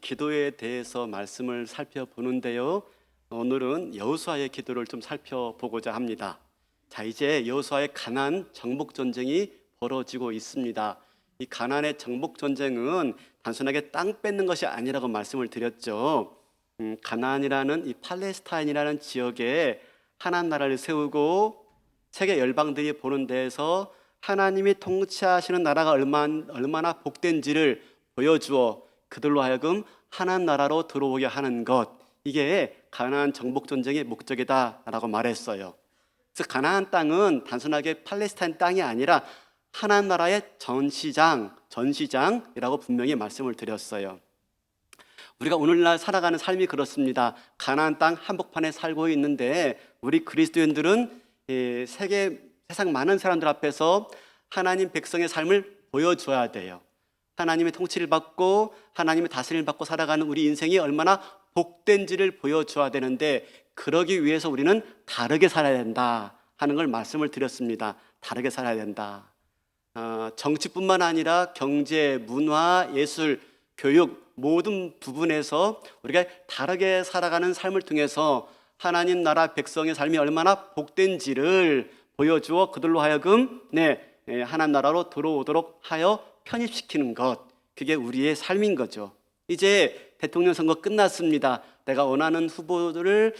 기도에 대해서 말씀을 살펴보는데요. 오늘은 여호수아의 기도를 좀 살펴보고자 합니다. 자, 이제 여호수아의 가나안 정복 전쟁이 벌어지고 있습니다. 이 가나안의 정복 전쟁은 단순하게 땅 뺏는 것이 아니라고 말씀을 드렸죠. 가나안이라는 이 팔레스타인이라는 지역에 하나님 나라를 세우고 세계 열방들이 보는 데에서 하나님이 통치하시는 나라가 얼마나 복된지를 보여주어 그들로 하여금 하나님 나라로 들어오게 하는 것, 이게 가나안 정복 전쟁의 목적이다라고 말했어요. 그래서 가나안 땅은 단순하게 팔레스타인 땅이 아니라 하나님 나라의 전시장이라고 분명히 말씀을 드렸어요. 우리가 오늘날 살아가는 삶이 그렇습니다. 가나안 땅 한복판에 살고 있는데 우리 그리스도인들은 세상 많은 사람들 앞에서 하나님 백성의 삶을 보여줘야 돼요. 하나님의 통치를 받고 하나님의 다스림을 받고 살아가는 우리 인생이 얼마나 복된지를 보여줘야 되는데, 그러기 위해서 우리는 다르게 살아야 된다 하는 걸 말씀을 드렸습니다. 다르게 살아야 된다. 정치뿐만 아니라 경제, 문화, 예술, 교육 모든 부분에서 우리가 다르게 살아가는 삶을 통해서 하나님 나라 백성의 삶이 얼마나 복된지를 보여주어 그들로 하여금 하나님 나라로 들어오도록 하여 편입시키는 것, 그게 우리의 삶인 거죠. 이제 대통령 선거 끝났습니다. 내가 원하는 후보를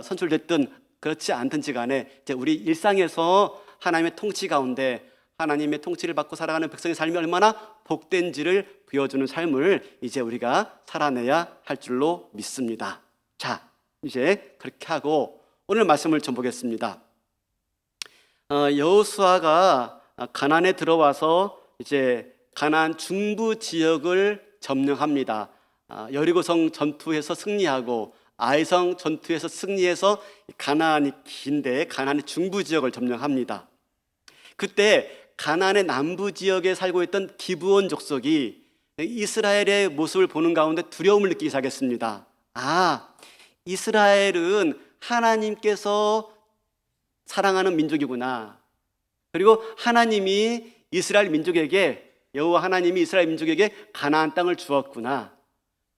선출됐든 그렇지 않든지 간에 이제 우리 일상에서 하나님의 통치 가운데 하나님의 통치를 받고 살아가는 백성의 삶이 얼마나 복된지를 보여주는 삶을 이제 우리가 살아내야 할 줄로 믿습니다. 자, 이제 그렇게 하고 오늘 말씀을 좀 보겠습니다. 여호수아가 가나안에 들어와서 이제 가나안 중부 지역을 점령합니다. 여리고성 전투에서 승리하고 아이성 전투에서 승리해서 가나안이 긴데 가나안의 중부 지역을 점령합니다. 그때 가나안의 남부 지역에 살고 있던 기브온 족속이 이스라엘의 모습을 보는 가운데 두려움을 느끼기 시작했습니다. 이스라엘은 하나님께서 사랑하는 민족이구나. 그리고 하나님이 이스라엘 민족에게, 여호와 하나님이 이스라엘 민족에게 가나안 땅을 주었구나.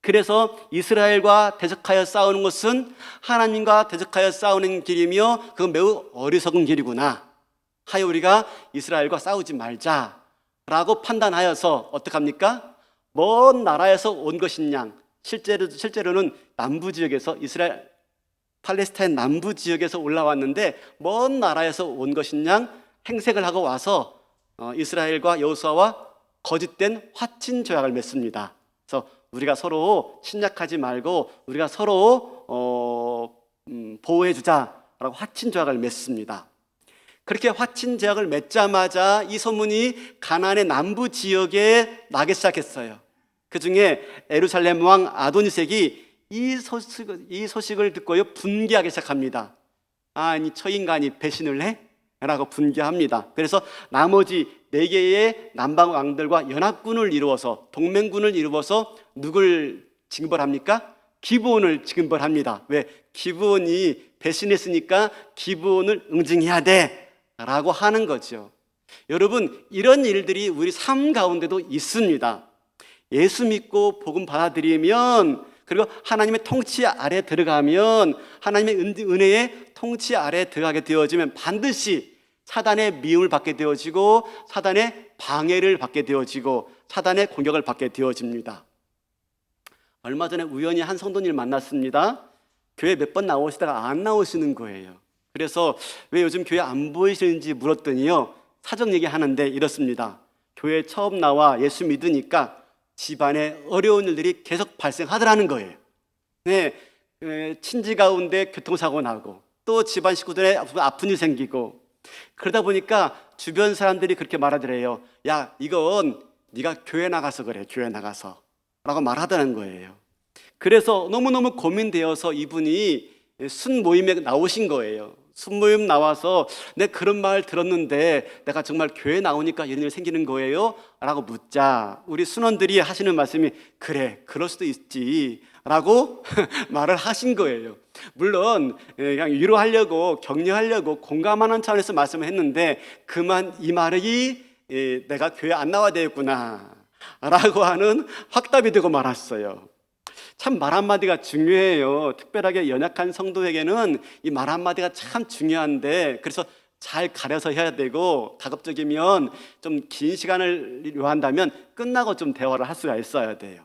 그래서 이스라엘과 대적하여 싸우는 것은 하나님과 대적하여 싸우는 길이며 그건 매우 어리석은 길이구나 하여 우리가 이스라엘과 싸우지 말자라고 판단하여서 어떡합니까? 먼 나라에서 온 것인 양, 실제로는 남부 지역에서 이스라엘 팔레스타인 남부 지역에서 올라왔는데 먼 나라에서 온 것인 양 행색을 하고 와서 이스라엘과 여호수아와 거짓된 화친 조약을 맺습니다. 그래서 우리가 서로 침략하지 말고 우리가 서로 보호해 주자라고 화친 조약을 맺습니다. 그렇게 화친 조약을 맺자마자 이 소문이 가나안의 남부 지역에 나기 시작했어요. 그 중에 예루살렘 왕 아도니색이 이 소식을 듣고요 분개하기 시작합니다. 이 처인간이 배신을 해? 라고 분개합니다. 그래서 나머지 4개의 남방 왕들과 연합군을 이루어서 동맹군을 이루어서 누굴 징벌합니까? 기브온을 징벌합니다. 왜? 기브온이 배신했으니까 기브온을 응징해야 돼 라고 하는 거죠. 여러분, 이런 일들이 우리 삶 가운데도 있습니다. 예수 믿고 복음 받아들이면, 그리고 하나님의 통치 아래 들어가면, 하나님의 은혜의 통치 아래 들어가게 되어지면 반드시 사단의 미움을 받게 되어지고 사단의 방해를 받게 되어지고 사단의 공격을 받게 되어집니다. 얼마 전에 우연히 한 성도님을 만났습니다. 교회 몇 번 나오시다가 안 나오시는 거예요. 그래서 왜 요즘 교회 안 보이시는지 물었더니요, 사정 얘기하는데 이렇습니다. 교회 처음 나와 예수 믿으니까 집안에 어려운 일들이 계속 발생하더라는 거예요. 친지 가운데 교통사고 나고 또 집안 식구들의 아픈 일 생기고, 그러다 보니까 주변 사람들이 그렇게 말하더래요. 야, 이건 네가 교회 나가서 그래, 교회 나가서 라고 말하더라는 거예요. 그래서 너무너무 고민되어서 이분이 순모임에 나오신 거예요. 순모임 나와서 내 그런 말 들었는데 내가 정말 교회 나오니까 이런 일 생기는 거예요? 라고 묻자 우리 순원들이 하시는 말씀이 그래, 그럴 수도 있지 라고 말을 하신 거예요. 물론 그냥 위로하려고 격려하려고 공감하는 차원에서 말씀을 했는데 이 말이 내가 교회 안 나와야 되겠구나 라고 하는 확답이 되고 말았어요. 참 말 한마디가 중요해요. 특별하게 연약한 성도에게는 이 말 한마디가 참 중요한데, 그래서 잘 가려서 해야 되고, 가급적이면 좀 긴 시간을 요한다면 끝나고 좀 대화를 할 수가 있어야 돼요.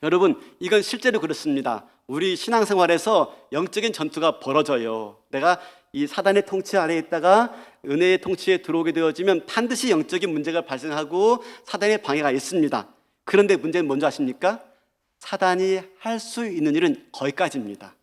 여러분, 이건 실제로 그렇습니다. 우리 신앙생활에서 영적인 전투가 벌어져요. 내가 이 사단의 통치 아래에 있다가 은혜의 통치에 들어오게 되어지면 반드시 영적인 문제가 발생하고 사단의 방해가 있습니다. 그런데 문제는 뭔지 아십니까? 사단이 할 수 있는 일은 거기까지입니다.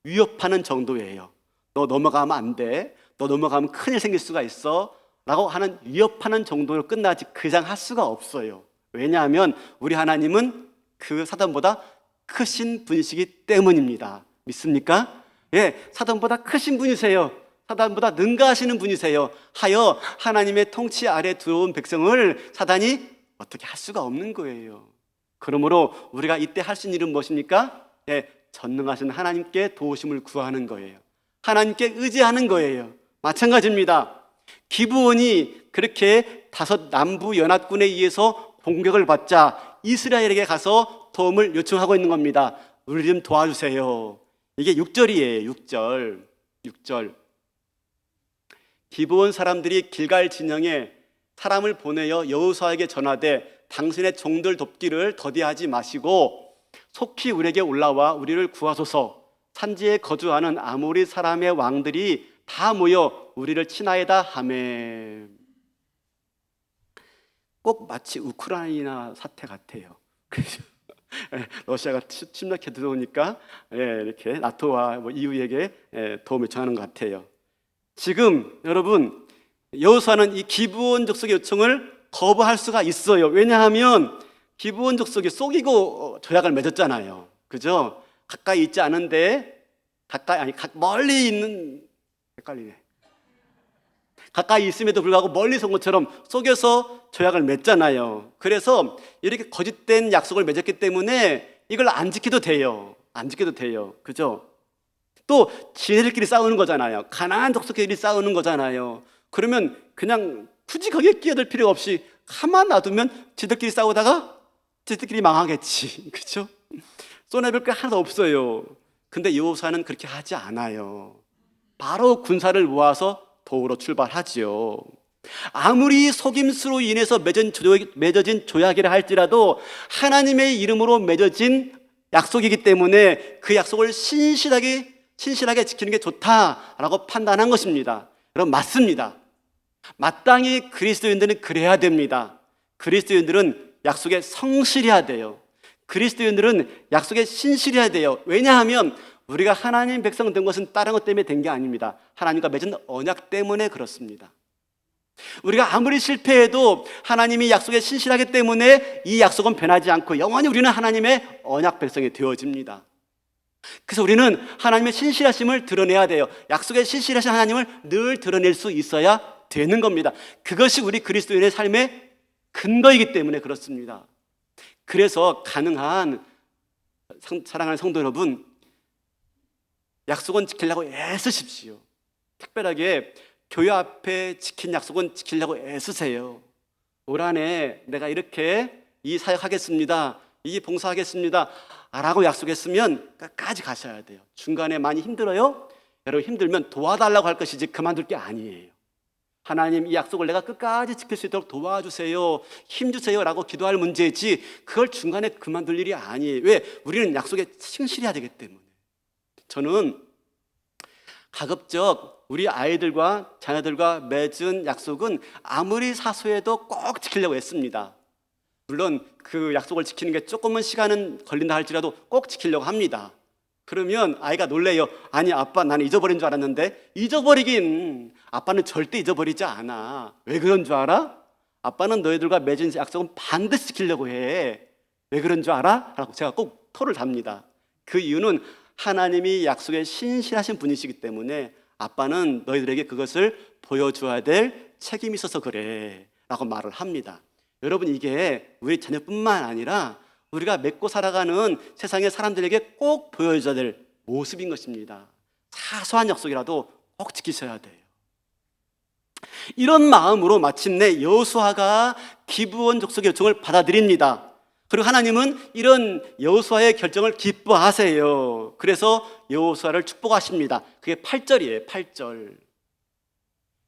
위협하는 정도예요. 너 넘어가면 안 돼. 너 넘어가면 큰일 생길 수가 있어. 라고 하는 위협하는 정도로 끝나지 그 이상 할 수가 없어요. 왜냐하면 우리 하나님은 그 사단보다 크신 분이시기 때문입니다. 믿습니까? 예, 사단보다 크신 분이세요. 사단보다 능가하시는 분이세요. 하여 하나님의 통치 아래 들어온 백성을 사단이 어떻게 할 수가 없는 거예요. 그러므로 우리가 이때 할 수 있는 일은 무엇입니까? 예, 전능하신 하나님께 도우심을 구하는 거예요. 하나님께 의지하는 거예요. 마찬가지입니다. 기브온이 그렇게 다섯 남부 연합군에 의해서 공격을 받자 이스라엘에게 가서 도움을 요청하고 있는 겁니다. 우리 좀 도와주세요. 이게 6절이에요. 6절. 기브온 사람들이 길갈 진영에 사람을 보내어 여호수아에게 전하되 당신의 종들 돕기를 더디하지 마시고 속히 우리에게 올라와 우리를 구하소서. 산지에 거주하는 아모리 사람의 왕들이 다 모여 우리를 친하에다 하매. 꼭 마치 우크라이나 사태 같아요. 러시아가 침략해 들어오니까 이렇게 나토와 EU에게 도움을 청하는 것 같아요. 지금 여러분, 여호수아는 이 기브온 족속의 요청을 거부할 수가 있어요. 왜냐하면 기브온 족속이 속이고 조약을 맺었잖아요. 그죠? 가까이 있지 않은데 멀리 있는, 헷갈리네. 가까이 있음에도 불구하고 멀리서 온 것처럼 속여서 조약을 맺잖아요. 그래서 이렇게 거짓된 약속을 맺었기 때문에 이걸 안 지켜도 돼요. 그죠? 또 지네들끼리 싸우는 거잖아요. 가나안 족속끼리 싸우는 거잖아요. 그러면 그냥 굳이 거기에 끼어들 필요 없이 가만 놔두면 지들끼리 싸우다가 지들끼리 망하겠지. 그죠? 손해볼 게 하나도 없어요. 근데 여호수아는 그렇게 하지 않아요. 바로 군사를 모아서 도우러 출발하지요. 아무리 속임수로 인해서 맺어진 조약이라 할지라도 하나님의 이름으로 맺어진 약속이기 때문에 그 약속을 신실하게 지키는 게 좋다라고 판단한 것입니다. 여러분, 맞습니다. 마땅히 그리스도인들은 그래야 됩니다. 그리스도인들은 약속에 성실해야 돼요. 그리스도인들은 약속에 신실해야 돼요. 왜냐하면 우리가 하나님 백성 된 것은 다른 것 때문에 된 게 아닙니다. 하나님과 맺은 언약 때문에 그렇습니다. 우리가 아무리 실패해도 하나님이 약속에 신실하기 때문에 이 약속은 변하지 않고 영원히 우리는 하나님의 언약 백성이 되어집니다. 그래서 우리는 하나님의 신실하심을 드러내야 돼요. 약속에 신실하신 하나님을 늘 드러낼 수 있어야 되는 겁니다. 그것이 우리 그리스도인의 삶의 근거이기 때문에 그렇습니다. 그래서 가능한 사랑하는 성도 여러분, 약속은 지키려고 애쓰십시오. 특별하게 교회 앞에 지킨 약속은 지키려고 애쓰세요. 올 한해 내가 이렇게 이 사역하겠습니다, 이 봉사하겠습니다 라고 약속했으면 끝까지 가셔야 돼요. 중간에 많이 힘들어요? 여러분, 힘들면 도와달라고 할 것이지 그만둘 게 아니에요. 하나님, 이 약속을 내가 끝까지 지킬 수 있도록 도와주세요, 힘주세요 라고 기도할 문제지 그걸 중간에 그만둘 일이 아니에요. 왜? 우리는 약속에 신실해야 되기 때문에. 저는 가급적 우리 아이들과 자녀들과 맺은 약속은 아무리 사소해도 꼭 지키려고 했습니다. 물론 그 약속을 지키는 게 조금은 시간은 걸린다 할지라도 꼭 지키려고 합니다. 그러면 아이가 놀래요. 아니 아빠, 나는 잊어버린 줄 알았는데. 잊어버리긴, 아빠는 절대 잊어버리지 않아. 왜 그런 줄 알아? 아빠는 너희들과 맺은 약속은 반드시 지키려고 해. 왜 그런 줄 알아? 라고 제가 꼭 토를 답니다. 그 이유는 하나님이 약속에 신실하신 분이시기 때문에 아빠는 너희들에게 그것을 보여줘야 될 책임이 있어서 그래 라고 말을 합니다. 여러분, 이게 우리 자녀뿐만 아니라 우리가 맺고 살아가는 세상의 사람들에게 꼭 보여줘야 될 모습인 것입니다. 사소한 약속이라도 꼭 지키셔야 돼요. 이런 마음으로 마침내 여호수아가 기브온 족속의 요청을 받아들입니다. 그리고 하나님은 이런 여호수아의 결정을 기뻐하세요. 그래서 여호수아를 축복하십니다. 그게 8절이에요. 8절.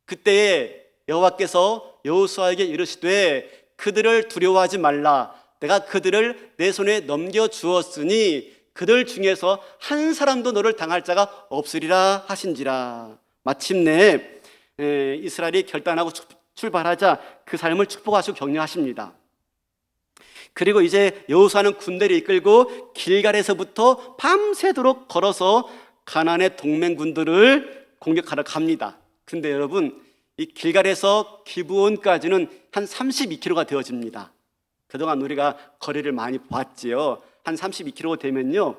그때 여호와께서 여호수아에게 이르시되 그들을 두려워하지 말라. 내가 그들을 내 손에 넘겨 주었으니 그들 중에서 한 사람도 너를 당할 자가 없으리라 하신지라. 마침내 이스라엘이 결단하고 출발하자 그 삶을 축복하시고 격려하십니다. 그리고 이제 여호수아는 군대를 이끌고 길갈에서부터 밤새도록 걸어서 가나안의 동맹군들을 공격하러 갑니다. 근데 여러분, 이 길갈에서 기브온까지는 한 32km가 되어집니다. 그동안 우리가 거리를 많이 봤지요. 한 32km 되면요,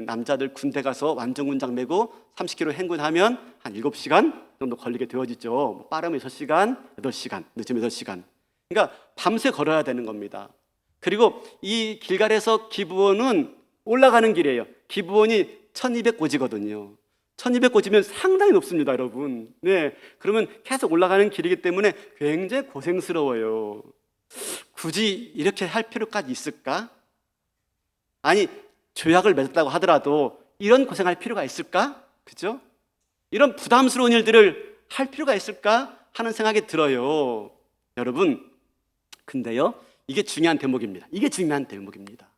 남자들 군대 가서 완전군장 메고 30km 행군하면 한 7시간 정도 걸리게 되어지죠. 빠르면 6시간, 8시간, 늦으면 8시간. 그러니까 밤새 걸어야 되는 겁니다. 그리고 이 길갈에서 기브온은 올라가는 길이에요. 기브온이 1200고지거든요. 1200고지면 상당히 높습니다, 여러분. 네, 그러면 계속 올라가는 길이기 때문에 굉장히 고생스러워요. 굳이 이렇게 할 필요까지 있을까? 아니, 조약을 맺었다고 하더라도 이런 고생할 필요가 있을까? 그죠? 이런 부담스러운 일들을 할 필요가 있을까 하는 생각이 들어요. 여러분, 근데요, 이게 중요한 대목입니다. 이게 중요한 대목입니다.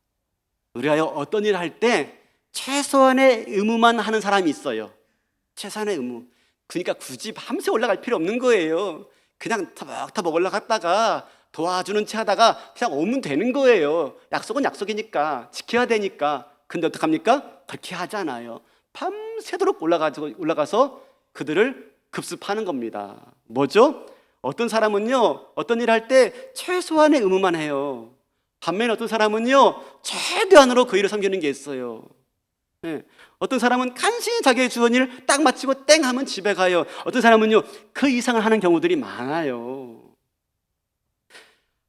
우리가 어떤 일을 할 때 최소한의 의무만 하는 사람이 있어요. 최소한의 의무. 그러니까 굳이 밤새 올라갈 필요 없는 거예요. 그냥 터벅터벅 올라갔다가 도와주는 체 하다가 그냥 오면 되는 거예요. 약속은 약속이니까 지켜야 되니까. 근데 어떡합니까? 그렇게 하잖아요. 밤새도록 올라가서 그들을 급습하는 겁니다. 뭐죠? 어떤 사람은요, 어떤 일을 할 때 최소한의 의무만 해요. 반면에 어떤 사람은요, 최대한으로 그 일을 섬기는 게 있어요. 네. 어떤 사람은 간신히 자기의 주어진 일 딱 마치고 땡 하면 집에 가요. 어떤 사람은요, 그 이상을 하는 경우들이 많아요.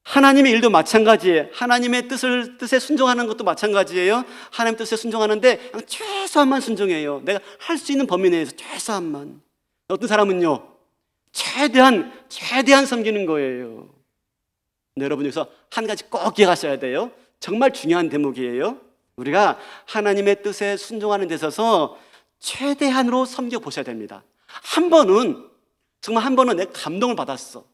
하나님의 일도 마찬가지예요. 하나님의 뜻에 순종하는 것도 마찬가지예요. 하나님 뜻에 순종하는데 그냥 최소한만 순종해요. 내가 할 수 있는 범위 내에서 최소한만. 어떤 사람은요, 최대한 섬기는 거예요. 근데 여러분, 여기서 한 가지 꼭 기억하셔야 돼요. 정말 중요한 대목이에요. 우리가 하나님의 뜻에 순종하는 데 있어서 최대한으로 섬겨보셔야 됩니다. 정말 한 번은 내가 감동을 받았어.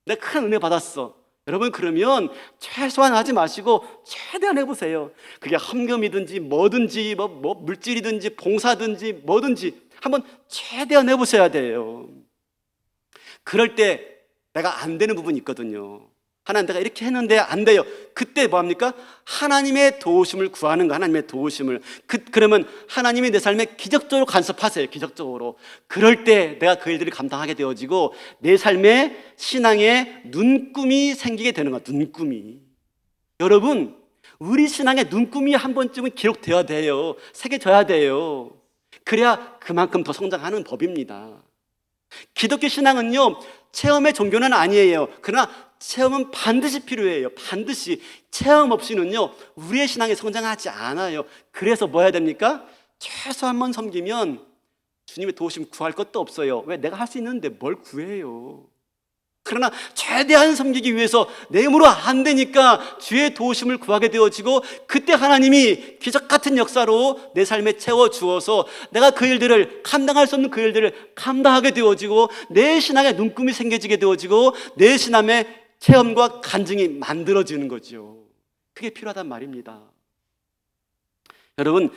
내가 큰 은혜 받았어. 여러분, 그러면 최소한 하지 마시고 최대한 해보세요. 그게 헌금이든지 뭐든지 뭐 물질이든지 봉사든지 뭐든지 한번 최대한 해보셔야 돼요. 그럴 때 내가 안 되는 부분이 있거든요. 하나님, 내가 이렇게 했는데 안 돼요. 그때 뭐합니까? 하나님의 도우심을 구하는 거. 하나님의 도우심을. 그러면 하나님이 내 삶에 기적적으로 간섭하세요. 기적적으로. 그럴 때 내가 그 일들을 감당하게 되어지고 내 삶에 신앙에 눈금이 생기게 되는 거야. 눈금이. 여러분, 우리 신앙에 눈금이 한 번쯤은 기록되어야 돼요. 새겨져야 돼요. 그래야 그만큼 더 성장하는 법입니다. 기독교 신앙은요, 체험의 종교는 아니에요. 그러나 체험은 반드시 필요해요. 반드시. 체험 없이는요, 우리의 신앙이 성장하지 않아요. 그래서 뭐 해야 됩니까? 최소한만 섬기면 주님의 도우심 구할 것도 없어요. 왜? 내가 할 수 있는데 뭘 구해요? 그러나 최대한 섬기기 위해서 내 힘으로 안 되니까 주의 도우심을 구하게 되어지고, 그때 하나님이 기적 같은 역사로 내 삶에 채워주어서 내가 그 일들을, 감당할 수 없는 그 일들을 감당하게 되어지고 내 신앙에 눈금이 생겨지게 되어지고 내 신앙의 체험과 간증이 만들어지는 거죠. 그게 필요하단 말입니다. 여러분,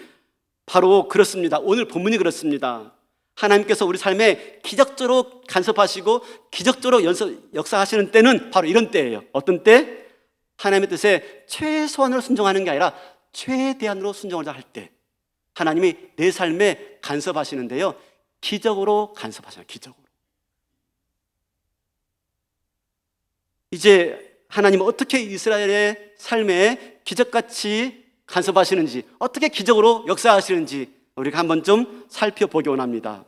바로 그렇습니다. 오늘 본문이 그렇습니다. 하나님께서 우리 삶에 기적적으로 간섭하시고 기적적으로 역사하시는 때는 바로 이런 때예요. 어떤 때? 하나님의 뜻에 최소한으로 순종하는 게 아니라 최대한으로 순종을 할 때 하나님이 내 삶에 간섭하시는데요, 기적으로 간섭하셔요. 기적으로. 이제 하나님은 어떻게 이스라엘의 삶에 기적같이 간섭하시는지, 어떻게 기적으로 역사하시는지 우리가 한번 좀 살펴보기 원합니다.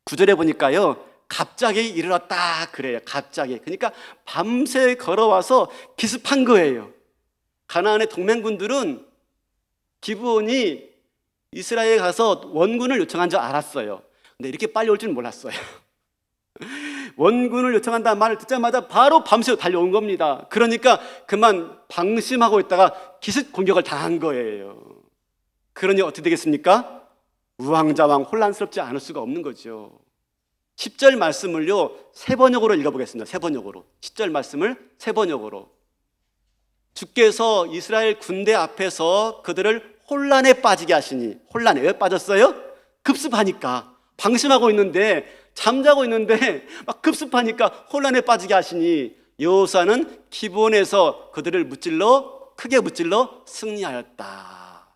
9절에 보니까요, 갑자기 일어났다 그래요. 갑자기. 그러니까 밤새 걸어와서 기습한 거예요. 가나안의 동맹군들은 기브온이 이스라엘에 가서 원군을 요청한 줄 알았어요. 근데 이렇게 빨리 올 줄 몰랐어요. 원군을 요청한다는 말을 듣자마자 바로 밤새워 달려온 겁니다. 그러니까 그만 방심하고 있다가 기습 공격을 당한 거예요. 그러니 어떻게 되겠습니까? 우왕좌왕 혼란스럽지 않을 수가 없는 거죠. 10절 말씀을요, 세 번역으로 읽어보겠습니다. 세 번역으로. 10절 말씀을 세 번역으로. 주께서 이스라엘 군대 앞에서 그들을 혼란에 빠지게 하시니, 혼란에 왜 빠졌어요? 급습하니까. 방심하고 있는데, 잠자고 있는데 막 급습하니까 혼란에 빠지게 하시니 여호수아는 기브온에서 그들을 크게 무찔러 승리하였다.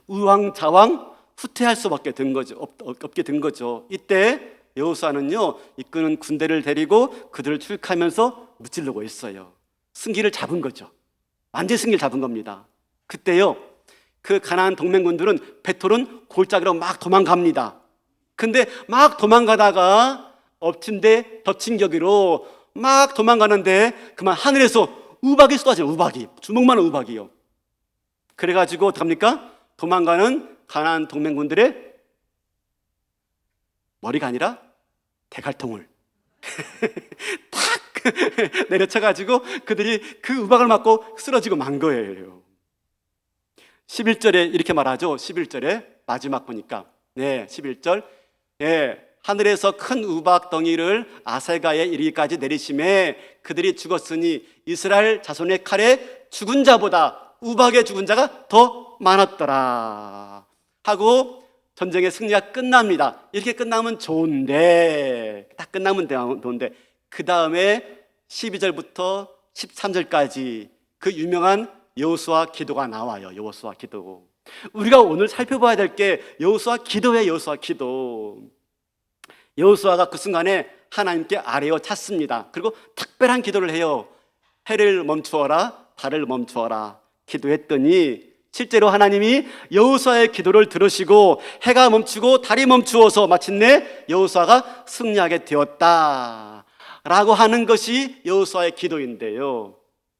우왕좌왕 후퇴할 수밖에 된 거죠. 없게 된 거죠. 이때 여호수아는요, 이끄는 군대를 데리고 그들을 추격하면서 무찌르고 있어요. 승기를 잡은 거죠. 완전 승기를 잡은 겁니다. 그때요, 그 가나안 동맹군들은 베토른 골짜기로 막 도망갑니다. 근데 막 도망가다가 엎친 데 덮친 격으로 막 도망가는데 그만 하늘에서 우박이 쏟아져요. 우박이, 주먹만한 우박이요. 그래가지고 어떡합니까? 도망가는 가나안 동맹군들의 머리가 아니라 대갈통을 탁 내려쳐가지고 그들이 그 우박을 맞고 쓰러지고 만 거예요. 11절에 이렇게 말하죠. 11절에 마지막 보니까 11절 하늘에서 큰 우박 덩이를 아세가에 이르기까지 내리심에 그들이 죽었으니 이스라엘 자손의 칼에 죽은 자보다 우박에 죽은 자가 더 많았더라 하고 전쟁의 승리가 끝납니다. 이렇게 끝나면 좋은데, 딱 끝나면 좋은데, 그 다음에 12절부터 13절까지 그 유명한 여호수아 기도가 나와요. 여호수아 기도. 우리가 오늘 살펴봐야 될 게 여호수아 기도예요. 여호수아 기도. 여호수아가 그 순간에 하나님께 아뢰어 찾습니다. 그리고 특별한 기도를 해요. 해를 멈추어라, 달을 멈추어라 기도했더니 실제로 하나님이 여호수아의 기도를 들으시고 해가 멈추고 달이 멈추어서 마침내 여호수아가 승리하게 되었다라고 하는 것이 여호수아의 기도인데요.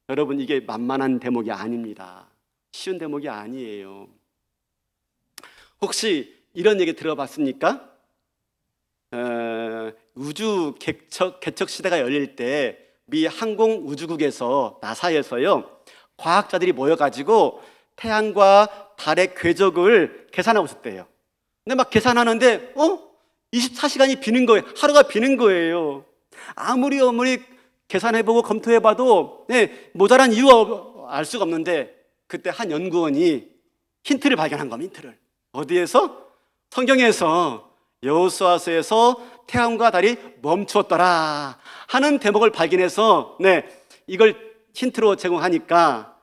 여러분, 이게 만만한 대목이 아닙니다. 쉬운 대목이 아니에요. 혹시 이런 얘기 들어봤습니까? 우주 개척 시대가 열릴 때 미 항공우주국에서 나사에서요, 과학자들이 모여가지고 태양과 달의 궤적을 계산하고 있었대요. 근데 막 계산하는데 24시간이 비는 거예요. 하루가 비는 거예요. 아무리 계산해보고 검토해봐도 모자란 이유가 알 수가 없는데 그때 한 연구원이 힌트를 발견한 겁니다. 힌트를. 어디에서? 성경에서 여호수아서에서 태양과 달이 멈추었더라 하는 대목을 발견해서 이걸 힌트로 제공하니까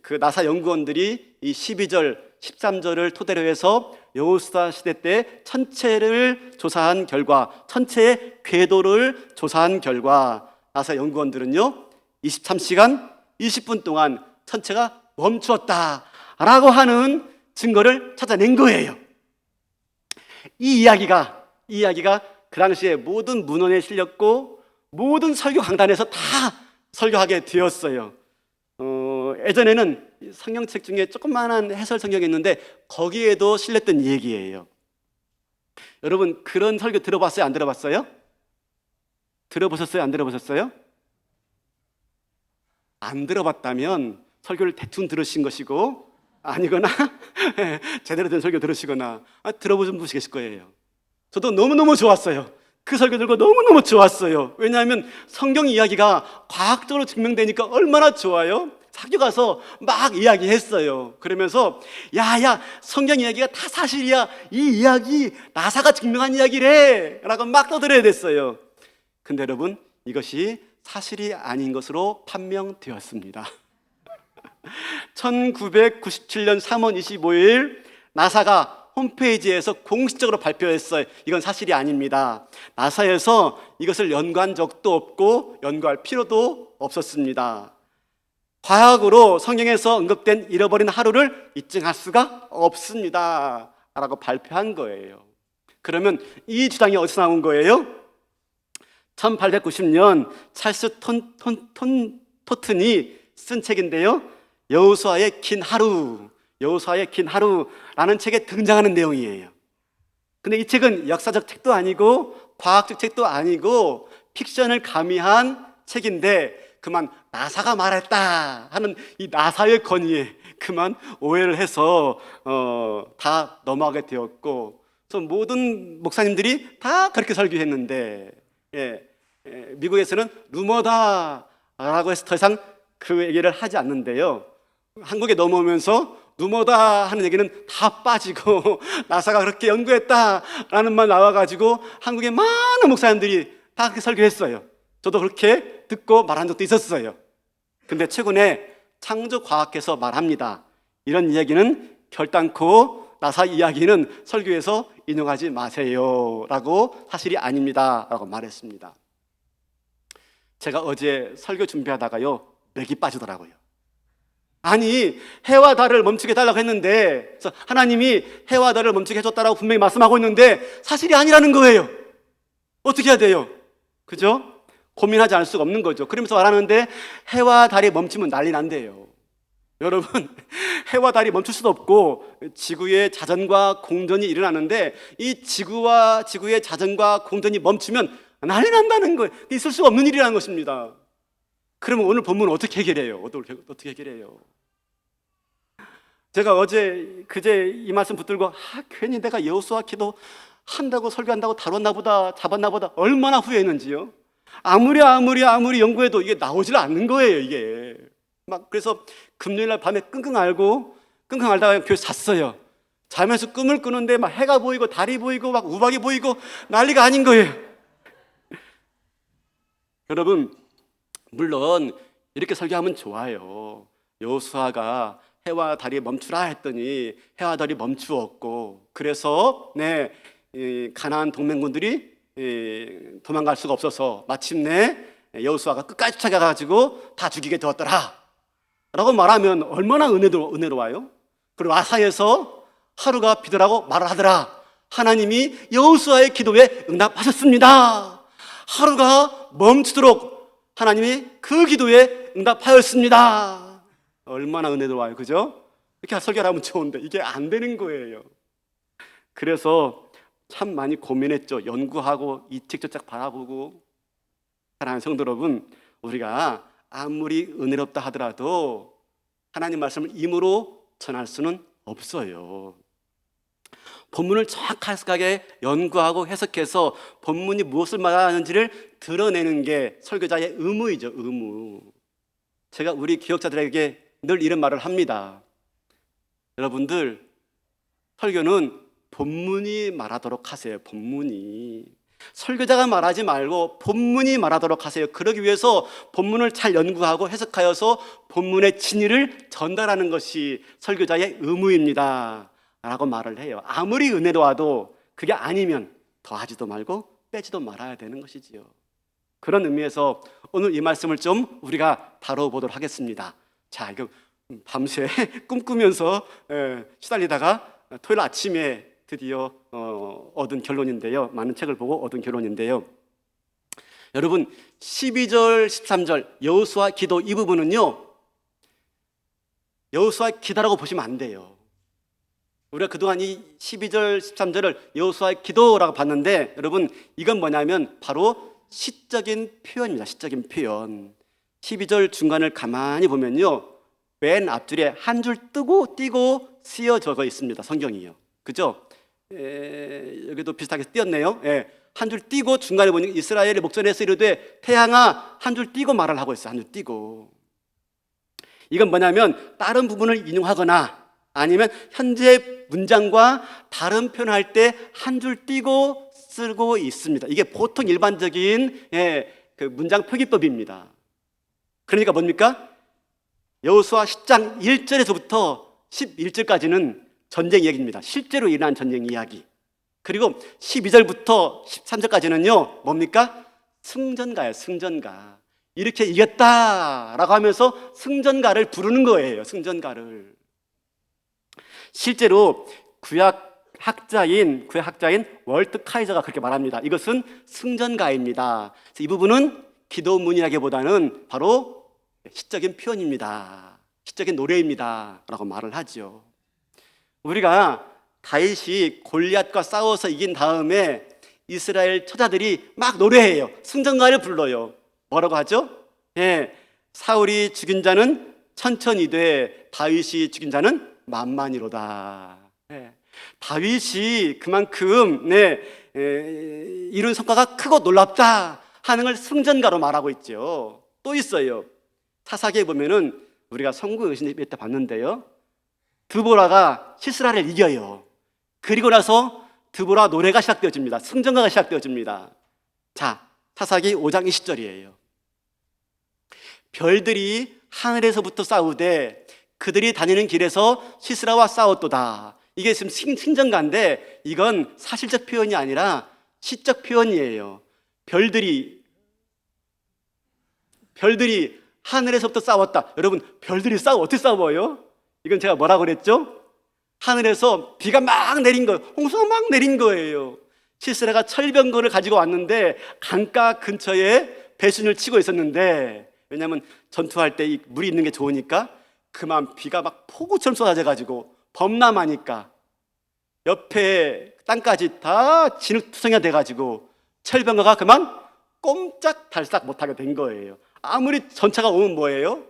그 나사 연구원들이 이 12절, 13절을 토대로 해서 여호수아 시대 때 천체를 조사한 결과, 천체의 궤도를 조사한 결과 나사 연구원들은요 23시간 20분 동안 천체가 멈추었다라고 하는 증거를 찾아낸 거예요. 이 이야기가 그 당시에 모든 문헌에 실렸고 모든 설교 강단에서 다 설교하게 되었어요. 예전에는 성경책 중에 조그만한 해설 성경이 있는데 거기에도 실렸던 얘기예요. 여러분, 그런 설교 들어봤어요? 안 들어봤어요? 들어보셨어요? 안 들어보셨어요? 안 들어봤다면 설교를 대충 들으신 것이고, 아니거나 제대로 된 설교 들으시거나 들어보신 분이 계실 거예요. 저도 너무너무 좋았어요. 그 설교 들고 너무너무 좋았어요. 왜냐하면 성경 이야기가 과학적으로 증명되니까 얼마나 좋아요. 학교 가서 막 이야기했어요. 그러면서 야 성경 이야기가 다 사실이야, 이 이야기 나사가 증명한 이야기래 라고 막 떠들어야 됐어요. 근데 여러분, 이것이 사실이 아닌 것으로 판명되었습니다. 1997년 3월 25일 나사가 홈페이지에서 공식적으로 발표했어요. 이건 사실이 아닙니다. 나사에서 이것을 연구한 적도 없고 연구할 필요도 없었습니다. 과학으로 성경에서 언급된 잃어버린 하루를 입증할 수가 없습니다 라고 발표한 거예요. 그러면 이 주장이 어디서 나온 거예요? 1890년 찰스 토튼이 쓴 책인데요, 여호수아의 긴 하루라는 책에 등장하는 내용이에요. 근데 이 책은 역사적 책도 아니고 과학적 책도 아니고 픽션을 가미한 책인데 그만 나사가 말했다 하는 이 나사의 권위에 그만 오해를 해서 다 넘어가게 되었고, 그래서 모든 목사님들이 다 그렇게 설교했는데 미국에서는 루머다라고 해서 더 이상 그 얘기를 하지 않는데요, 한국에 넘어오면서 루머다 하는 얘기는 다 빠지고 나사가 그렇게 연구했다라는 말 나와가지고 한국의 많은 목사님들이 다 그렇게 설교했어요. 저도 그렇게 듣고 말한 적도 있었어요. 근데 최근에 창조과학에서 말합니다. 이런 이야기는 결단코 나사 이야기는 설교에서 인용하지 마세요 라고, 사실이 아닙니다 라고 말했습니다. 제가 어제 설교 준비하다가요, 맥이 빠지더라고요. 아니, 해와 달을 멈추게 해달라고 했는데, 그래서 하나님이 해와 달을 멈추게 해줬다라고 분명히 말씀하고 있는데 사실이 아니라는 거예요. 어떻게 해야 돼요? 그죠? 고민하지 않을 수가 없는 거죠. 그러면서 말하는데 해와 달이 멈추면 난리 난대요. 여러분, 해와 달이 멈출 수도 없고 지구의 자전과 공전이 일어나는데 이 지구와 지구의 자전과 공전이 멈추면 난리 난다는 거예요. 있을 수 없는 일이라는 것입니다. 그러면 오늘 본문은 어떻게 해결해요? 어떻게 해결해요? 제가 그제 이 말씀 붙들고 괜히 내가 여호수아 기도 한다고 설교한다고 다뤘나 보다, 잡았나 보다 얼마나 후회했는지요. 아무리 연구해도 이게 나오질 않는 거예요, 이게. 그래서 금요일날 밤에 끙끙 앓다가 교회 잤어요. 자면서 꿈을 꾸는데 막 해가 보이고 달이 보이고 막 우박이 보이고 난리가 아닌 거예요. 여러분, 물론 이렇게 설교하면 좋아요. 여호수아가 해와 달이 멈추라 했더니 해와 달이 멈추었고, 그래서 가나안 동맹군들이 도망갈 수가 없어서 마침내 여호수아가 끝까지 쫓아가가지고 다 죽이게 되었더라 라고 말하면 얼마나 은혜로워요. 그리고 아사에서 하루가 비더라고 말을 하더라. 하나님이 여호수아의 기도에 응답하셨습니다. 하루가 멈추도록 하나님이 그 기도에 응답하였습니다. 얼마나 은혜로워요, 그죠? 이렇게 설교하면 좋은데 이게 안 되는 거예요. 그래서 참 많이 고민했죠. 연구하고 이 책 저 책 바라보고. 사랑하는 성도 여러분, 우리가 아무리 은혜롭다 하더라도 하나님 말씀을 임으로 전할 수는 없어요. 본문을 정확하게 연구하고 해석해서 본문이 무엇을 말하는지를 드러내는 게 설교자의 의무이죠, 의무. 제가 우리 기억자들에게 늘 이런 말을 합니다. 여러분들, 설교는 본문이 말하도록 하세요. 본문이. 설교자가 말하지 말고 본문이 말하도록 하세요. 그러기 위해서 본문을 잘 연구하고 해석하여서 본문의 진리를 전달하는 것이 설교자의 의무입니다 라고 말을 해요. 아무리 은혜로워도 그게 아니면 더하지도 말고 빼지도 말아야 되는 것이지요. 그런 의미에서 오늘 이 말씀을 좀 우리가 다뤄보도록 하겠습니다. 자, 이거 밤새 꿈꾸면서 시달리다가 토요일 아침에 드디어 얻은 결론인데요. 많은 책을 보고 얻은 결론인데요. 여러분, 12절, 13절 여호수아 기도 이 부분은요, 여호수아 기도라고 보시면 안 돼요. 우리가 그동안 이 12절, 13절을 여호수아의 기도라고 봤는데, 여러분, 이건 뭐냐면 바로 시적인 표현입니다. 시적인 표현. 12절 중간을 가만히 보면요, 맨 앞줄에 한 줄 뜨고 띄고 쓰여 적어 있습니다. 성경이요. 그죠? 여기도 비슷하게 띄었네요. 한 줄 띄고 중간에 보니까 이스라엘의 목전에서 이르되 태양아, 한 줄 띄고 말을 하고 있어요. 한 줄 띄고. 이건 뭐냐면 다른 부분을 인용하거나 아니면 현재 문장과 다른 표현할 때 한 줄 띄고 쓰고 있습니다. 이게 보통 일반적인 그 문장 표기법입니다. 그러니까 뭡니까? 여호수아 10장 1절에서부터 11절까지는 전쟁 이야기입니다. 실제로 일어난 전쟁 이야기. 그리고 12절부터 13절까지는요, 뭡니까? 승전가예요. 승전가. 이렇게 이겼다라고 하면서 승전가를 부르는 거예요. 승전가를. 실제로 구약 학자인 월트 카이저가 그렇게 말합니다. 이것은 승전가입니다. 이 부분은 기도문이라기보다는 바로 시적인 표현입니다. 시적인 노래입니다 라고 말을 하죠. 우리가 다윗이 골리앗과 싸워서 이긴 다음에 이스라엘 처자들이 막 노래해요. 승전가를 불러요. 뭐라고 하죠? 예, 사울이 죽인 자는 천천히 돼 다윗이 죽인 자는 만만이로다. 예, 다윗이 그만큼 이룬 성과가 크고 놀랍다 하는 걸 승전가로 말하고 있죠. 또 있어요. 사사기에 보면은 우리가 성구 여신의 때 봤는데요, 드보라가 시스라를 이겨요. 그리고 나서 드보라 노래가 시작되어집니다. 승전가가 시작되어집니다. 자, 사사기 5장 20절이에요. 별들이 하늘에서부터 싸우되 그들이 다니는 길에서 시스라와 싸웠도다. 이게 지금 승전가인데 이건 사실적 표현이 아니라 시적 표현이에요. 별들이 하늘에서부터 싸웠다. 여러분, 별들이 어떻게 싸워요? 이건 제가 뭐라고 그랬죠? 하늘에서 비가 막 내린 거예요. 홍수가 막 내린 거예요. 시스라가 철병거를 가지고 왔는데 강가 근처에 배순을 치고 있었는데, 왜냐하면 전투할 때 이 물이 있는 게 좋으니까 그만 비가 막 폭우처럼 쏟아져가지고 범람하니까 옆에 땅까지 다 진흙투성이가 돼가지고 철병거가 그만 꼼짝달싹 못하게 된 거예요. 아무리 전차가 오면 뭐예요?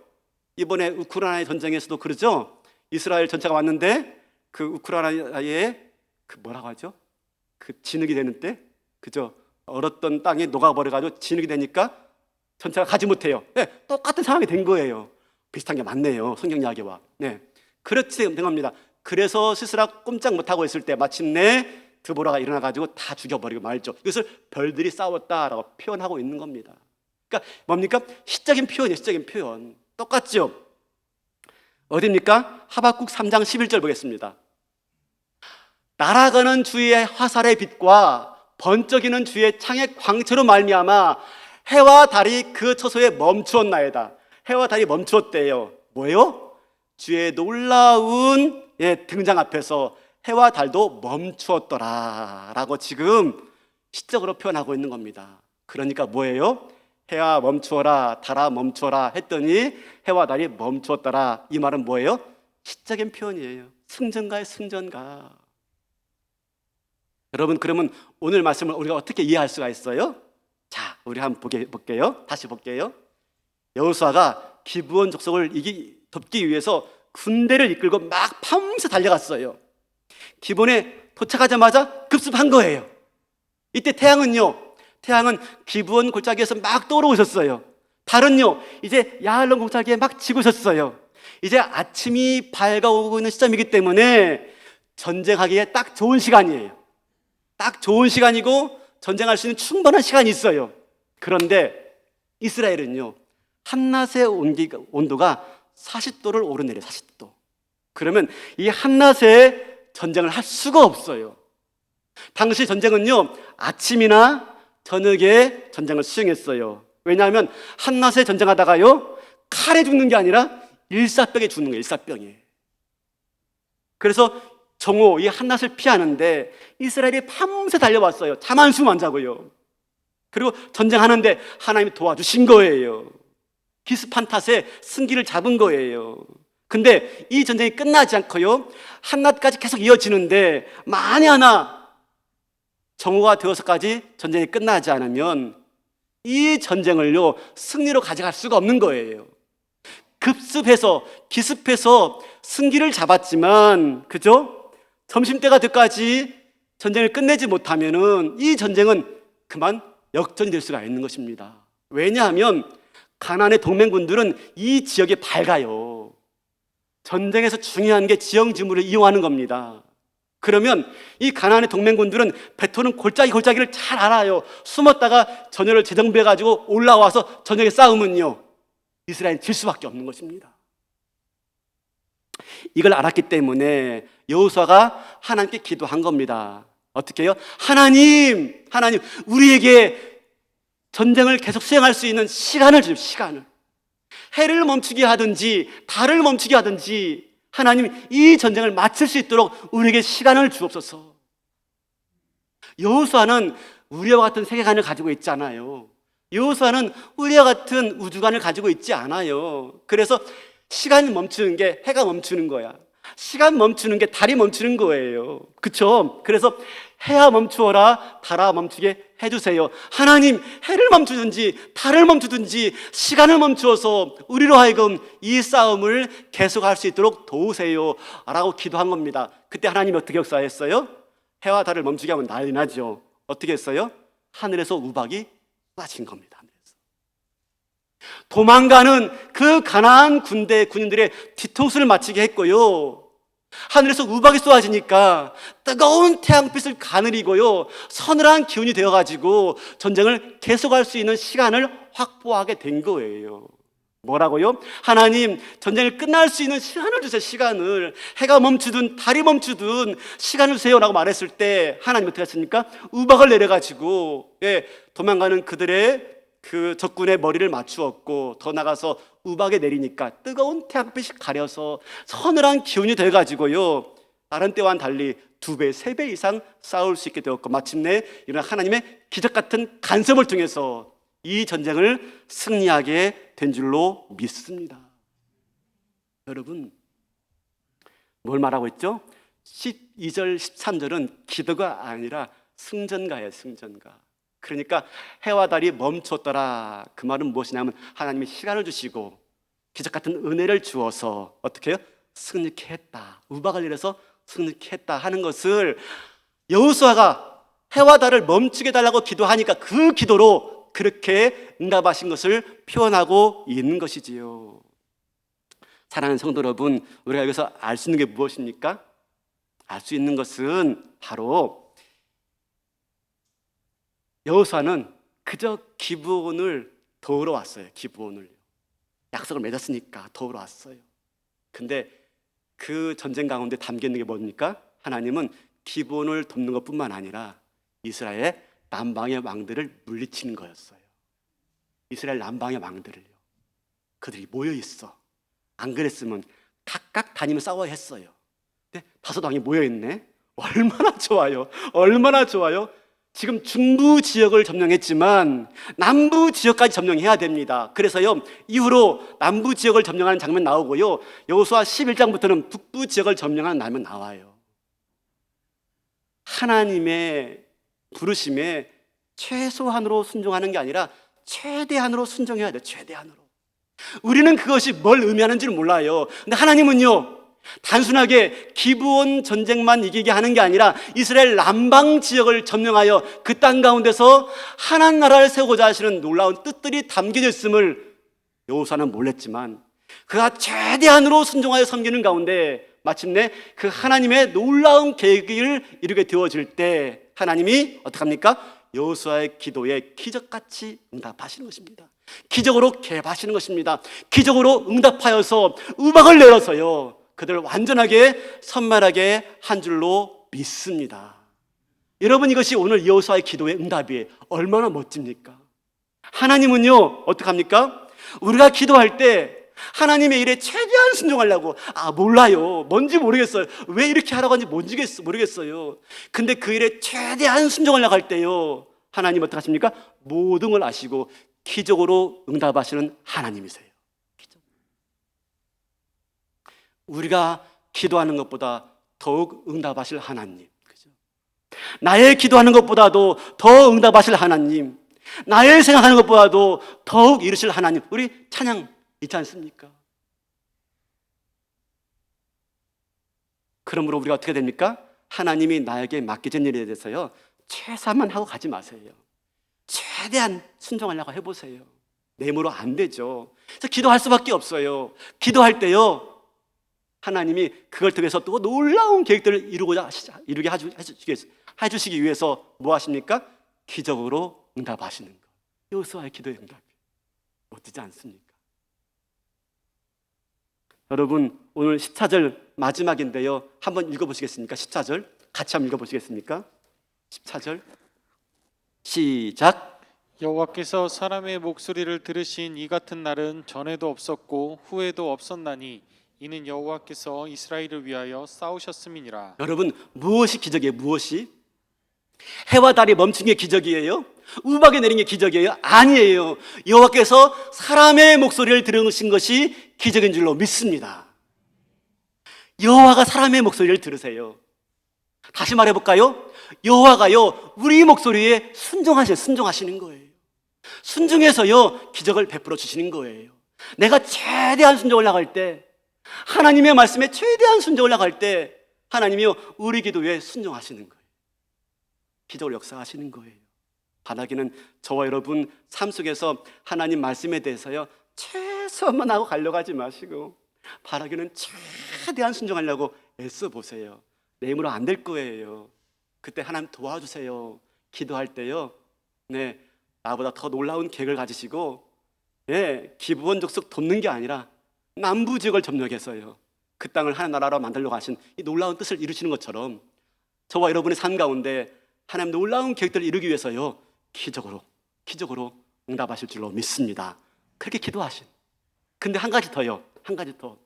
이번에 우크라이나 전쟁에서도 그러죠. 이스라엘 전차가 왔는데 그 우크라이나에 그 뭐라고 하죠? 그 진흙이 되는 때, 그죠? 얼었던 땅이 녹아버려가지고 진흙이 되니까 전차가 가지 못해요. 네, 똑같은 상황이 된 거예요. 비슷한 게 많네요, 성경 이야기와. 네, 그렇지 된 겁니다. 그래서 시스라 꼼짝 못하고 있을 때 마침내 드보라가 일어나가지고 다 죽여버리고 말죠. 이것을 별들이 싸웠다라고 표현하고 있는 겁니다. 그러니까 뭡니까? 시적인 표현이에요. 시적인 표현. 똑같죠? 어디입니까? 하박국 3장 11절 보겠습니다. 날아가는 주의 화살의 빛과 번쩍이는 주의 창의 광채로 말미암아 해와 달이 그 처소에 멈추었나이다. 해와 달이 멈추었대요. 뭐예요? 주의 놀라운 등장 앞에서 해와 달도 멈추었더라 라고 지금 시적으로 표현하고 있는 겁니다. 그러니까 뭐예요? 해와 멈추어라, 달아 멈추어라 했더니 해와 달이 멈추었더라. 이 말은 뭐예요? 시적인 표현이에요. 승전가의 승전가. 여러분, 그러면 오늘 말씀을 우리가 어떻게 이해할 수가 있어요? 자, 우리 한번 볼게요. 다시 볼게요. 여호수아가 기브온 족속을 덮기 위해서 군대를 이끌고 막 밤새 달려갔어요. 기브온에 도착하자마자 급습한 거예요. 이때 태양은 기브온 골짜기에서 막 떠오르셨어요. 달은요, 이제 야할론 골짜기에 막 지고 있었어요. 이제 아침이 밝아오고 있는 시점이기 때문에 전쟁하기에 딱 좋은 시간이에요. 딱 좋은 시간이고 전쟁할 수 있는 충분한 시간이 있어요. 그런데 이스라엘은요, 한낮의 온도가 40도를 오르내려요. 40도. 그러면 이 한낮에 전쟁을 할 수가 없어요. 당시 전쟁은요, 아침이나 저녁에 전쟁을 수행했어요. 왜냐하면 한낮에 전쟁하다가요, 칼에 죽는 게 아니라 일사병에 죽는 거예요. 일사병에. 그래서 정오, 이 한낮을 피하는데 이스라엘이 밤새 달려왔어요. 잠 한숨 안 자고요. 그리고 전쟁하는데 하나님이 도와주신 거예요. 기습한 탓에 승기를 잡은 거예요. 근데 이 전쟁이 끝나지 않고요, 한낮까지 계속 이어지는데 만에 하나 정오가 되어서까지 전쟁이 끝나지 않으면 이 전쟁을요, 승리로 가져갈 수가 없는 거예요. 급습해서 기습해서 승기를 잡았지만, 그죠? 점심때가 돼까지 전쟁을 끝내지 못하면은 이 전쟁은 그만 역전이 될 수가 있는 것입니다. 왜냐하면 가나안의 동맹군들은 이 지역에 밝아요. 전쟁에서 중요한 게 지형 지물을 이용하는 겁니다. 그러면 이 가나안의 동맹군들은 베토는 골짜기를 잘 알아요. 숨었다가 전열을 재정비해가지고 올라와서 저녁에 싸우면요, 이스라엘은 질 수밖에 없는 것입니다. 이걸 알았기 때문에 여호수아가 하나님께 기도한 겁니다. 어떻게 해요? 하나님, 우리에게 전쟁을 계속 수행할 수 있는 시간을 주십시오. 시간을. 해를 멈추게 하든지 달을 멈추게 하든지 하나님, 이 전쟁을 마칠 수 있도록 우리에게 시간을 주옵소서. 여호수아는 우리와 같은 세계관을 가지고 있지 않아요. 여호수아는 우리와 같은 우주관을 가지고 있지 않아요. 그래서 시간이 멈추는 게 해가 멈추는 거야. 시간 멈추는 게 달이 멈추는 거예요. 그쵸? 그래서 해야 멈추어라, 달아 멈추게 해주세요. 하나님, 해를 멈추든지 달을 멈추든지 시간을 멈추어서 우리로 하여금 이 싸움을 계속할 수 있도록 도우세요 라고 기도한 겁니다. 그때 하나님이 어떻게 역사했어요? 해와 달을 멈추게 하면 난리 나죠. 어떻게 했어요? 하늘에서 우박이 쏟아진 겁니다. 도망가는 그 가나안 군인들의 뒤통수를 맞추게 했고요, 하늘에서 우박이 쏟아지니까 뜨거운 태양빛을 가느리고요, 서늘한 기운이 되어가지고 전쟁을 계속할 수 있는 시간을 확보하게 된 거예요. 뭐라고요? 하나님, 전쟁을 끝날 수 있는 시간을 주세요. 시간을. 해가 멈추든 달이 멈추든 시간을 주세요 라고 말했을 때 하나님 어떻게 했습니까? 우박을 내려가지고 도망가는 그들의 그 적군의 머리를 맞추었고, 더 나가서 우박에 내리니까 뜨거운 태양빛이 가려서 서늘한 기운이 돼가지고요, 다른 때와는 달리 2배, 3배 이상 싸울 수 있게 되었고, 마침내 이런 하나님의 기적 같은 간섭을 통해서 이 전쟁을 승리하게 된 줄로 믿습니다. 여러분, 뭘 말하고 있죠? 12절, 13절은 기도가 아니라 승전가예요. 승전가. 그러니까 해와 달이 멈췄더라, 그 말은 무엇이냐면 하나님이 시간을 주시고 기적 같은 은혜를 주어서 어떻게 해요? 승리케 했다, 우박을 내려서 승리케 했다 하는 것을 여호수아가 해와 달을 멈추게 달라고 기도하니까 그 기도로 그렇게 응답하신 것을 표현하고 있는 것이지요. 사랑하는 성도 여러분, 우리가 여기서 알 수 있는 게 무엇입니까? 알 수 있는 것은 바로 여호수아는 그저 기브온을 도우러 왔어요. 기브온을 약속을 맺었으니까 도우러 왔어요. 근데 그 전쟁 가운데 담겨 있는 게 뭡니까? 하나님은 기브온을 돕는 것뿐만 아니라 이스라엘의 남방의 왕들을 물리치는 거였어요. 이스라엘 남방의 왕들을요, 그들이 모여 있어. 안 그랬으면 각각 다니며 싸워야 했어요. 근데 5왕이 모여 있네. 얼마나 좋아요. 얼마나 좋아요. 지금 중부 지역을 점령했지만 남부 지역까지 점령해야 됩니다. 그래서요, 이후로 남부 지역을 점령하는 장면 나오고요, 여호수아 11장부터는 북부 지역을 점령하는 장면 나와요. 하나님의 부르심에 최소한으로 순종하는 게 아니라 최대한으로 순종해야 돼요. 최대한으로. 우리는 그것이 뭘 의미하는지를 몰라요. 근데 하나님은요, 단순하게 기브온 전쟁만 이기게 하는 게 아니라 이스라엘 남방 지역을 점령하여 그 땅 가운데서 하나님 나라를 세우고자 하시는 놀라운 뜻들이 담겨져 있음을 여호수아는 몰랐지만, 그가 최대한으로 순종하여 섬기는 가운데 마침내 그 하나님의 놀라운 계획을 이루게 되어질 때 하나님이 어떡합니까? 여호수아의 기도에 기적같이 응답하시는 것입니다. 기적으로 개입하시는 것입니다. 기적으로 응답하여서 우박을 내려서요, 그들을 완전하게 선멸하게 한 줄로 믿습니다. 여러분, 이것이 오늘 여호수아의 기도의 응답이에요. 얼마나 멋집니까? 하나님은요, 어떡합니까? 우리가 기도할 때 하나님의 일에 최대한 순종하려고, 몰라요, 뭔지 모르겠어요, 왜 이렇게 하라고 하는지 모르겠어요. 근데 그 일에 최대한 순종하려고 할 때요, 하나님 어떡하십니까? 모든 걸 아시고 기적으로 응답하시는 하나님이세요. 우리가 기도하는 것보다 더욱 응답하실 하나님, 그죠? 나의 기도하는 것보다도 더 응답하실 하나님, 나의 생각하는 것보다도 더욱 이루실 하나님, 우리 찬양 있지 않습니까? 그러므로 우리가 어떻게 됩니까? 하나님이 나에게 맡겨진 일에 대해서요, 최선만 하고 가지 마세요. 최대한 순종하려고 해보세요. 내 힘으로 안 되죠. 그래서 기도할 수밖에 없어요. 기도할 때요, 하나님이 그걸 통해서 또 놀라운 계획들을 이루게 해주시기 위해서 뭐 하십니까? 기적으로 응답하시는 것. 여호수아의 기도의 응답이 멋지지 않습니까? 여러분, 오늘 14절 마지막인데요, 한번 읽어보시겠습니까? 14절 같이 한번 읽어보시겠습니까? 14절 시작. 여호와께서 사람의 목소리를 들으신 이 같은 날은 전에도 없었고 후에도 없었나니 이는 여호와께서 이스라엘을 위하여 싸우셨음이니라. 여러분, 무엇이 기적이에요? 무엇이? 해와 달이 멈춘 게 기적이에요? 우박에 내린 게 기적이에요? 아니에요. 여호와께서 사람의 목소리를 들으신 것이 기적인 줄로 믿습니다. 여호와가 사람의 목소리를 들으세요. 다시 말해볼까요? 여호와가요 우리 목소리에 순종하시는 거예요. 순종해서요 기적을 베풀어 주시는 거예요. 내가 최대한 순종을 나갈 때, 하나님의 말씀에 최대한 순종을 나갈 때 하나님이요 우리 기도에 순종하시는 거예요. 기적을 역사하시는 거예요. 바라기는 저와 여러분 삶 속에서 하나님 말씀에 대해서요 최소한만 하고 가려고 하지 마시고, 바라기는 최대한 순종하려고 애써 보세요. 내 힘으로 안 될 거예요. 그때 하나님 도와주세요. 기도할 때요, 네, 나보다 더 놀라운 계획을 가지시고, 예, 기부원족속 돕는 게 아니라 남부 지역을 점령해서요 그 땅을 하나님 나라로 만들려고 하신 이 놀라운 뜻을 이루시는 것처럼 저와 여러분의 삶 가운데 하나님 놀라운 계획들을 이루기 위해서요 기적으로 응답하실 줄로 믿습니다. 그렇게 기도하신. 근데 한 가지 더요, 한 가지 더.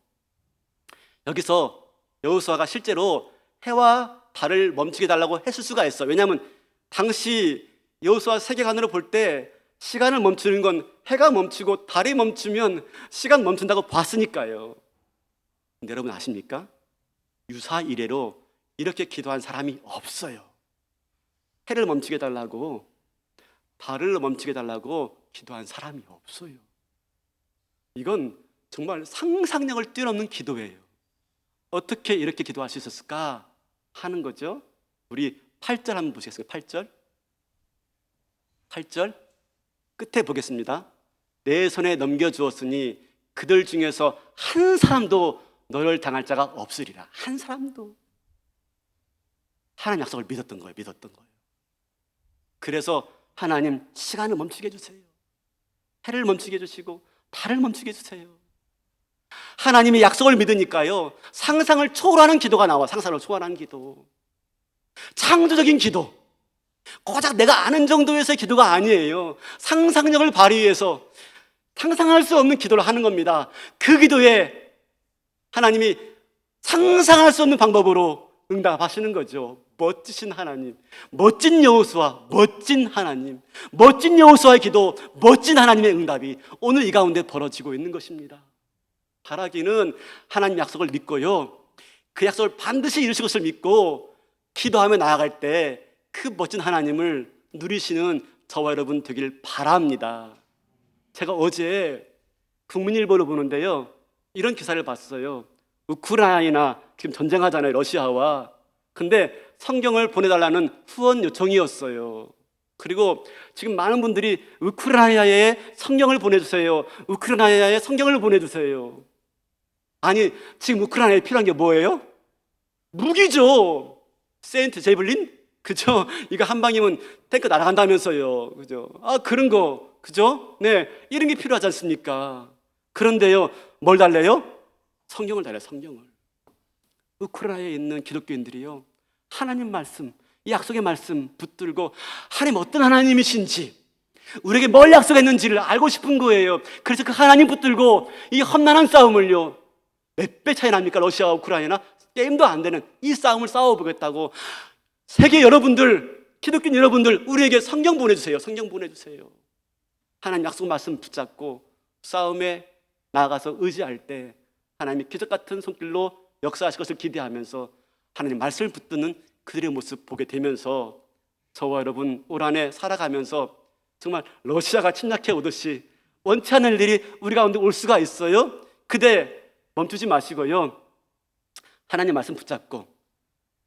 여기서 여호수아가 실제로 해와 달을 멈추게 달라고 했을 수가 있어. 왜냐하면 당시 여호수아 세계관으로 볼 때 시간을 멈추는 건 해가 멈추고 달이 멈추면 시간 멈춘다고 봤으니까요. 근데 여러분 아십니까? 유사 이래로 이렇게 기도한 사람이 없어요. 해를 멈추게 달라고, 달을 멈추게 달라고 기도한 사람이 없어요. 이건 정말 상상력을 뛰어넘는 기도예요. 어떻게 이렇게 기도할 수 있었을까 하는 거죠. 우리 8절 한번 보시겠습니까? 8절 끝에 보겠습니다. 내 손에 넘겨주었으니 그들 중에서 한 사람도 너를 당할 자가 없으리라. 한 사람도. 하나님 약속을 믿었던 거예요. 그래서 하나님 시간을 멈추게 해주세요. 해를 멈추게 해주시고 달을 멈추게 해주세요. 하나님의 약속을 믿으니까요 상상을 초월하는 기도가 나와. 상상을 초월하는 기도, 창조적인 기도, 고작 내가 아는 정도에서의 기도가 아니에요. 상상력을 발휘해서 상상할 수 없는 기도를 하는 겁니다. 그 기도에 하나님이 상상할 수 없는 방법으로 응답하시는 거죠. 멋지신 하나님, 멋진 여호수아, 멋진 하나님, 멋진 여호수아의 기도, 멋진 하나님의 응답이 오늘 이 가운데 벌어지고 있는 것입니다. 바라기는 하나님 약속을 믿고요 그 약속을 반드시 이루실 것을 믿고 기도하며 나아갈 때 그 멋진 하나님을 누리시는 저와 여러분 되길 바랍니다. 제가 어제 국민일보를 보는데요 이런 기사를 봤어요. 우크라이나 지금 전쟁하잖아요, 러시아와. 근데 성경을 보내달라는 후원 요청이었어요. 그리고 지금 많은 분들이 우크라이나에 성경을 보내주세요, 우크라이나에 성경을 보내주세요. 아니 지금 우크라이나에 필요한 게 뭐예요? 무기죠. 세인트 제블린? 그죠? 이거 한 방이면 탱크 날아간다면서요. 그죠? 아, 그런 거. 그죠? 네. 이런 게 필요하지 않습니까? 그런데요, 뭘 달래요? 성경을 달래요, 성경을. 우크라이나에 있는 기독교인들이요 하나님 말씀, 이 약속의 말씀 붙들고 하나님 어떤 하나님이신지, 우리에게 뭘 약속했는지를 알고 싶은 거예요. 그래서 그 하나님 붙들고 이 험난한 싸움을요, 몇 배 차이 납니까? 러시아와 우크라이나? 게임도 안 되는 이 싸움을 싸워보겠다고 세계 여러분들, 기독교인 여러분들, 우리에게 성경 보내주세요. 성경 보내주세요. 하나님 약속 말씀 붙잡고 싸움에 나아가서 의지할 때 하나님이 기적 같은 손길로 역사하실 것을 기대하면서 하나님 말씀을 붙드는 그들의 모습 보게 되면서 저와 여러분 올 한해 살아가면서 정말 러시아가 침략해 오듯이 원치 않는 일이 우리 가운데 올 수가 있어요. 그대 멈추지 마시고요 하나님 말씀 붙잡고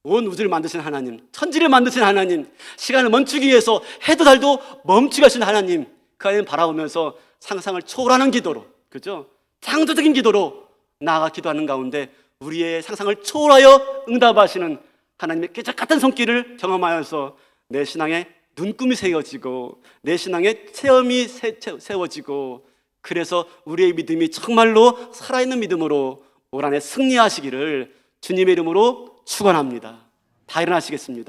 온 우주를 만드신 하나님, 천지를 만드신 하나님, 시간을 멈추기 위해서 해도 달도 멈추게 하신 하나님, 그 하나님 바라보면서 상상을 초월하는 기도로, 그죠? 창조적인 기도로 나아가 기도하는 가운데 우리의 상상을 초월하여 응답하시는 하나님의 기적 같은 손길을 경험하여서 내 신앙에 눈금이 세워지고 내 신앙에 체험이 세워지고, 그래서 우리의 믿음이 정말로 살아있는 믿음으로 올 한해 승리하시기를 주님의 이름으로 축원합니다. 다 일어나시겠습니다.